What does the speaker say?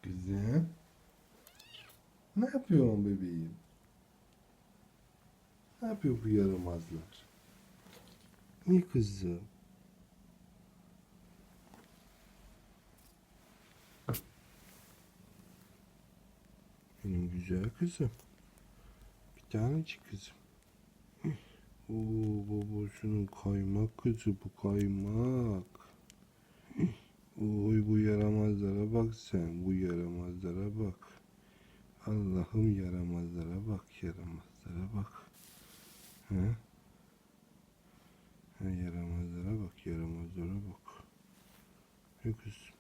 Kızım. Ne yapıyorsun bebeğim? Ne yapıyor bu yaramazlar? İyi kızım. Benim güzel kızım. Bir tanecik kızım. Oo, babasının kaymak kızı bu kaymak. Oy bu yaramazlara bak sen. Bu yaramazlara bak. Allah'ım yaramazlara bak. Yaramazlara bak. He? He, yaramazlara bak. Yaramazlara bak. Ne kız?